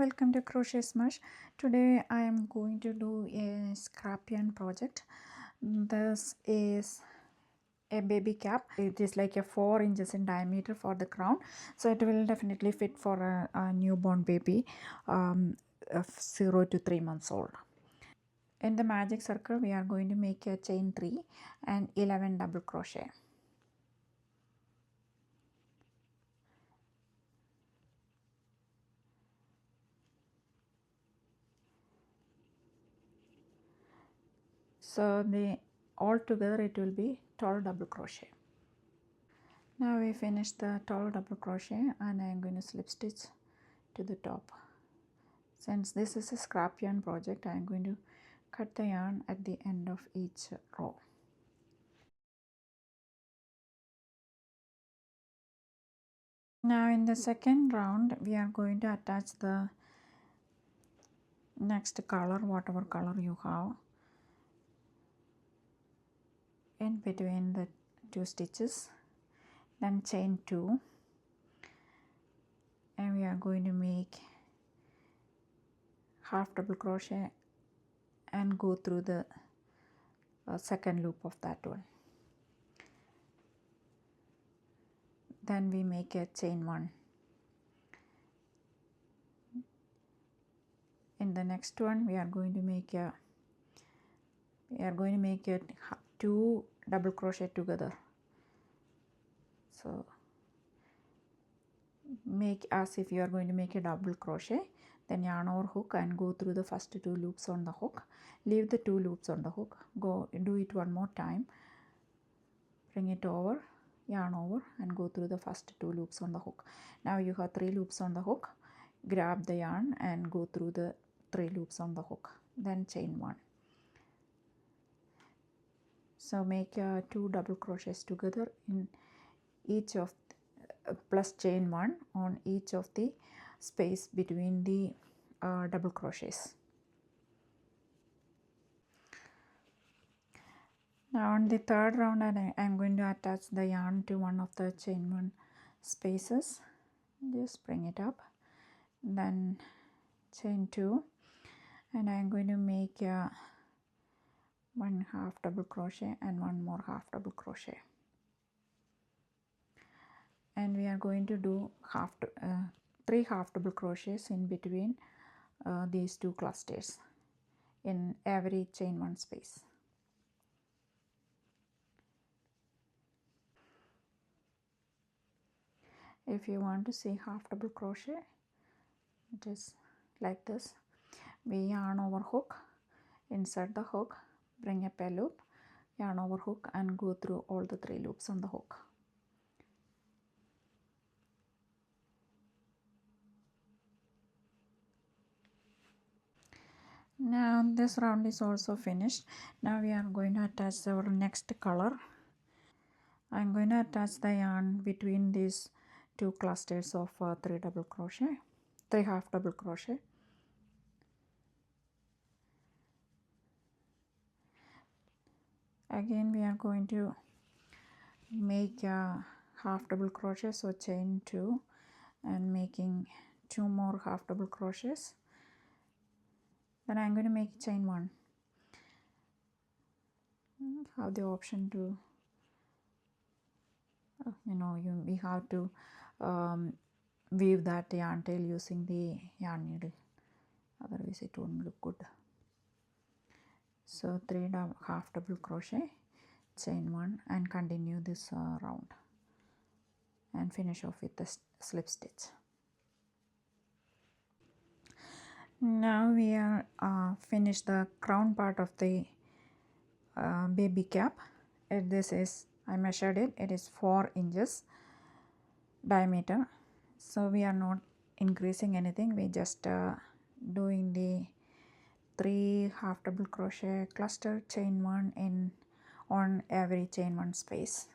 welcome to Crochet Smash. Today I am going to do a scrap yarn project. This is a baby cap. It is like a 4 inches in diameter for the crown, so it will definitely fit for a newborn baby of 0 to 3 months old. In the magic circle we are going to make a chain 3 and 11 double crochet. So all together it will be 12 double crochet. Now we finished the 12 double crochet and I am going to slip stitch to the top. Since this is a scrap yarn project, I am going to cut the yarn at the end of each row. Now in the second round we are going to attach the next color, whatever color you have, in between the two stitches, then chain 2, and we are going to make half double crochet and go through the second loop of that one. Then we make a chain 1. In the next one we are going to make it 2 double crochet together. So make as if you are going to make a double crochet, then yarn over hook and go through the first 2 loops on the hook, leave the 2 loops on the hook, go do it one more time, bring it over, yarn over and go through the first 2 loops on the hook. Now you have 3 loops on the hook, grab the yarn and go through the 3 loops on the hook, then chain 1. So make 2 double crochets together in each of plus chain 1 on each of the space between the double crochets. Now on the third round I am going to attach the yarn to one of the chain 1 spaces. Just bring it up, then chain 2, and I am going to make 1 half double crochet and 1 more half double crochet, and we are going to do 3 half double crochets in between these 2 clusters in every chain 1 space. If you want to see half double crochet, it is like this. We yarn over hook, insert the hook, bring up a loop, yarn over hook and go through all the 3 loops on the hook. Now this round is also finished. Now we are going to attach our next color. I am going to attach the yarn between these 2 clusters of 3 double crochet, 3 half double crochet. Again we are going to make a half double crochet, so chain 2 and making 2 more half double crochets. Then I am going to make chain 1. Have the option to we have to weave that yarn tail using the yarn needle, otherwise it won't look good. So 3 half double crochet, chain 1 and continue this round and finish off with the slip stitch. Now we are finished the crown part of the baby cap. This is, I measured it, it is 4 inches diameter, so we are not increasing anything, we just doing the 3 half double crochet cluster, chain 1 in on every chain 1 space.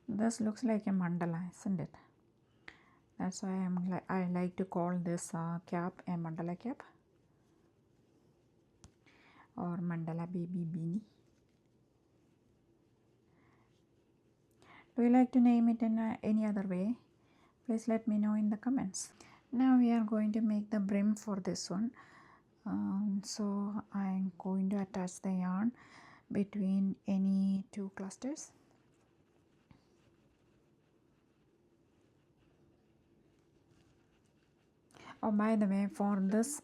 This looks like a mandala, isn't it? That's why I like to call this cap a mandala cap or Mandala Baby Beanie. Do you like to name it in any other way? Please let me know in the comments. Now we are going to make the brim for this one. So I'm going to attach the yarn between any two clusters. Oh, by the way, for this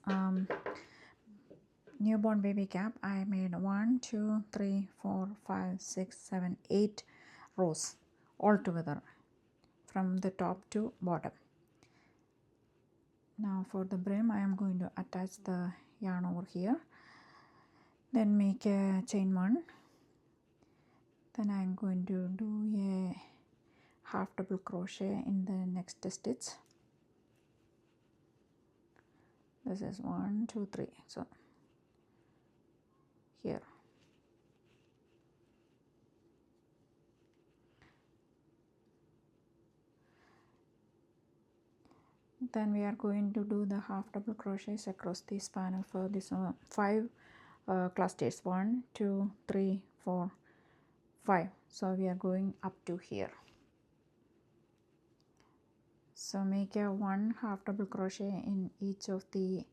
newborn baby cap, I made 1 2 3 4 5 6 7 8 rows all together from the top to bottom. Now for the brim, I am going to attach the yarn over here, then make a chain 1, then I am going to do a half double crochet in the next stitch. This is 1 2 3, so here. Then we are going to do the half double crochets across this panel for this 5 clusters, 1 2 3 4 5. So we are going up to here. So make a 1 half double crochet in each of the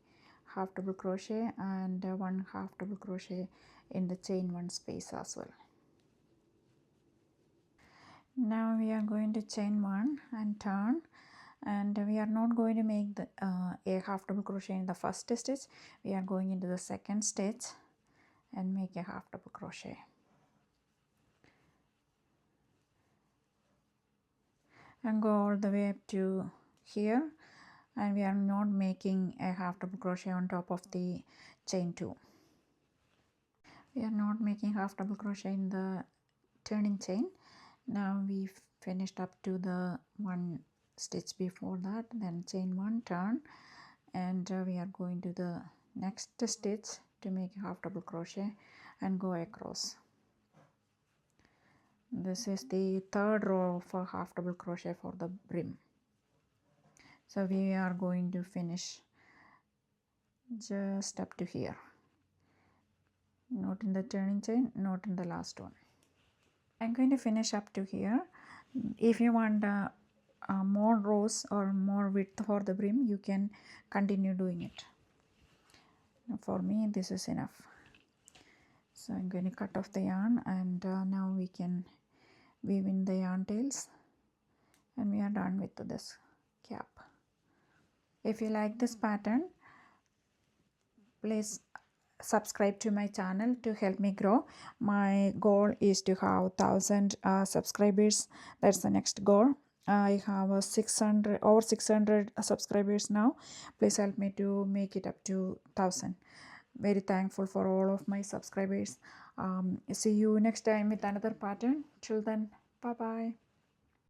half double crochet and 1 half double crochet in the chain 1 space as well. Now we are going to chain 1 and turn, and we are not going to make the a half double crochet in the first stitch. We are going into the second stitch and make a half double crochet. And go all the way up to here, and we are not making a half double crochet on top of the chain 2. We are not making half double crochet in the turning chain. Now we finished up to the 1 stitch before that, then chain 1, turn, and we are going to the next stitch to make a half double crochet and go across. This is the third row of a half double crochet for the brim. So we are going to finish just up to here, not in the turning chain, not in the last one. I'm going to finish up to here. If you want more rows or more width for the brim, you can continue doing it. For me, this is enough. So I'm going to cut off the yarn, and now we can weave in the yarn tails, and we are done with this cap. If you like this pattern, please subscribe to my channel to help me grow. My goal is to have 1000 subscribers. That's the next goal. I have 600 over 600 subscribers now. Please help me to make it up to 1000. Very thankful for all of my subscribers. See you next time with another pattern. Till then, bye bye.